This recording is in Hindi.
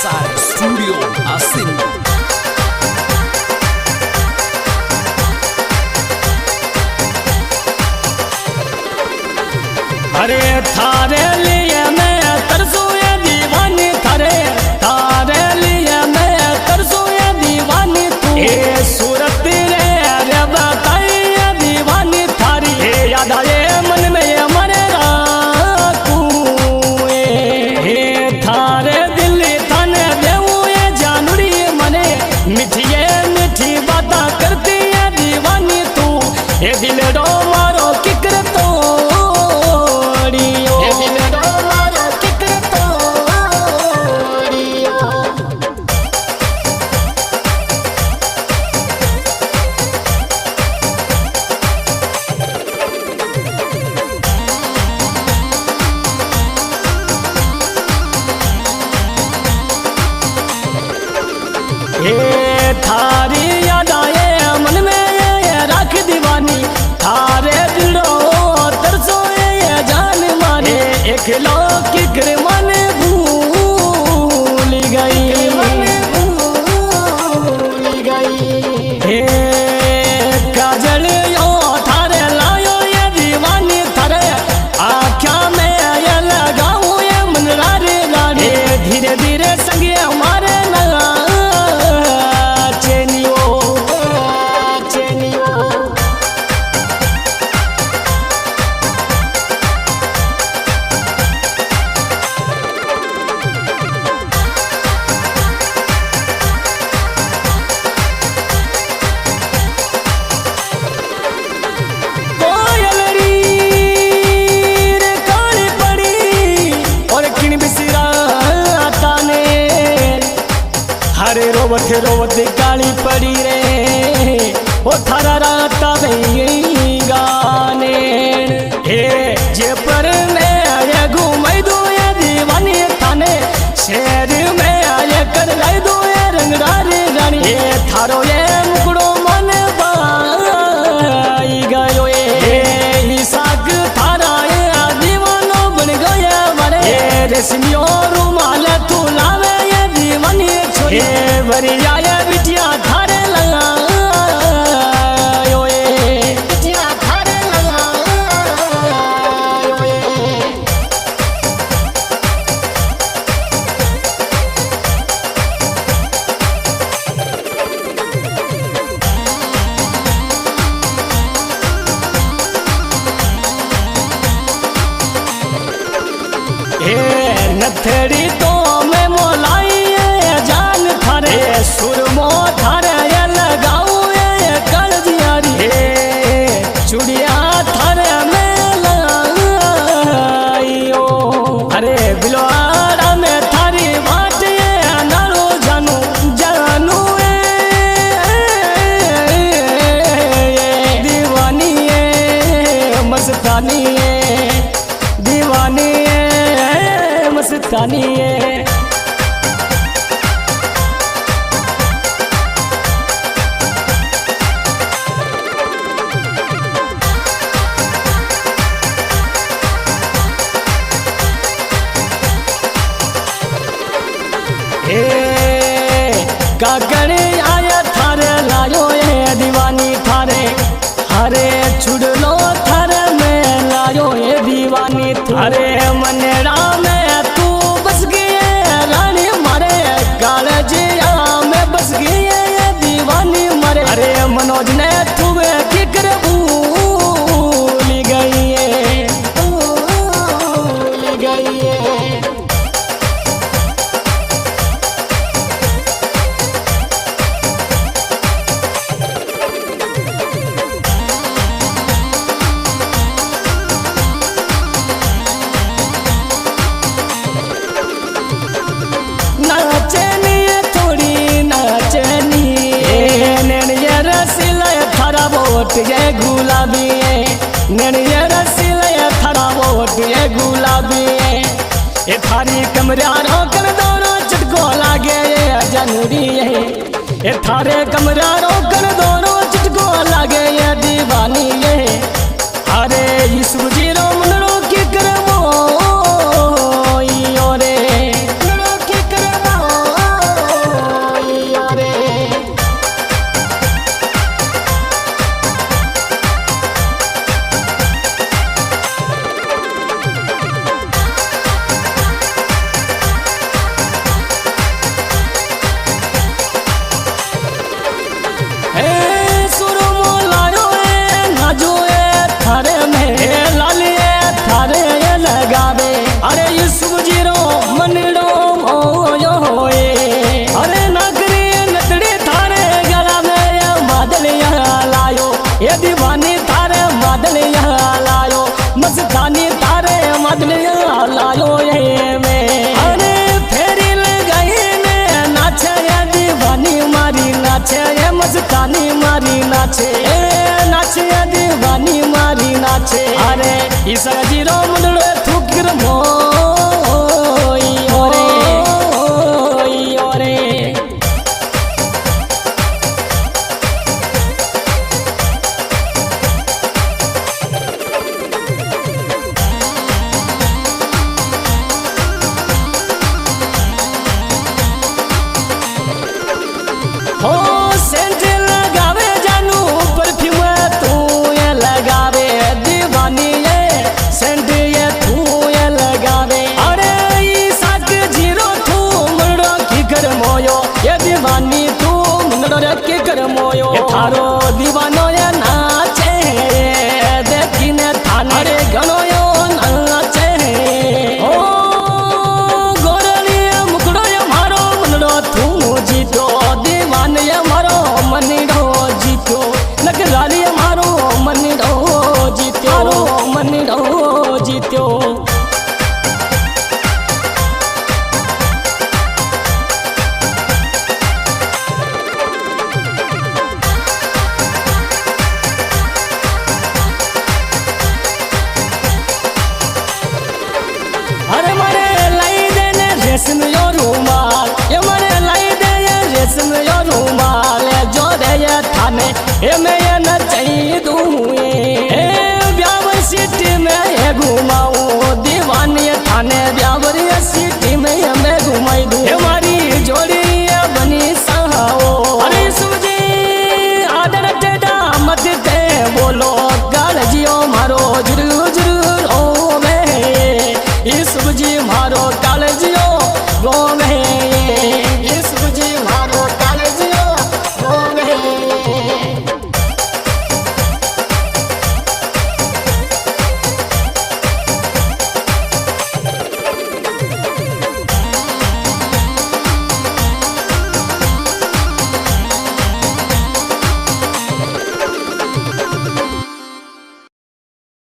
SR Studio Asin. अरे थारे लिए मैं तरसू ये दीवानी थारे लिए मैं तरसू ये दीवानी तू ए सूरत रे बताई ये दीवानी थारी ए याद आए मन में ये मरे रातू ए थारे दिल थाने देऊ ये जानूरी मने मीठी बाता करती है दीवानी तू ए दिल डो मारो किकर तो थारी याद आए मन में ये राख दीवानी थारे दिलो तरसो ये जान माने एक लोग की मन भूल गई हे काजल यो थारे लायो ये दीवानी थारे आख्या में ये लगाऊं ये मनरारे रानी धीरे धीरे संगे हमारे रोवत रोवत काली पड़ी रे ओ थारा रात गई गाने हे जे पर मैं आया घूमई दो ये दीवानी थाने शहर में आया कर लाई दो ये रंगदारी रानी हे थारो ये मुकड़ो मन बाई गयो ये साग थारा ये दीवानो बन गया मारे ये रेशमियो रुमाल तू लावे ये दीवानी छोरी वरिया ये बिटिया थारे लगायो ये बिटिया थारे लगायो ये नथड़ी तो मैं मोलाई जान थारे सुरमो थारे ये लगाऊ ये कलजियारी चुड़िया थारे में लगाइयो अरे बिलवाड़ा में थारी बात ये नारो जानू दीवानी ये मस्तानी ये दीवानी ये मस्तानी ये कागड़ आया थारे लायो ये दीवानी थारे हरे छुड़लो थारे में लायो ये दीवानी थारे मनरा में तू बस गई रानी मारे कालजिया में बस गई ये दीवानी मारे अरे मनोज ने तू की कर भूल गई है ये गुलाबी नैनिया रसीला थारा वोट ये गुलाबी ये थारी कमरा रो कर दोनों चटको लागे ये जानूरी ये थारे कमरा रो कर दोनों चटको लागे ये दीवानी ये अरे यीशु जी रो मनरो की करमो रे मनरो की करमो मदलिया लायो मस्तानी तारे मदलिया लायो ये में अरे फेरी लगाई ने नाचे ये दीवानी मारी नाचे ये मस्तानी मारी नाचे नाचे ये दीवानी मारी नाचे अरे इस जीरो मुंडे थुकिर मो हो सेंट लगावे जानू परफ्यूम तू ये लगावे दीवानी ये सेंट ये तू ये लगावे अरे ई साक जीरो तू मुंडो की कर मोयो ये दीवानी तू मुंडो की कर मोयो ये थारो दीवानो ये नाचे देखीने थाने रे घणो यो नाचे ओ गोरली मुकड़ो ये मारो मुंडो तू जीतो ये मारो मनीडो जीतो नगराली मारो मनीडो जीतो मनीडो जीतो अरे मारे लाई देने रेशम यो रूमाल ये मारे लाई दे ये रेशम यो रूमाल जो दे ये थाने ये में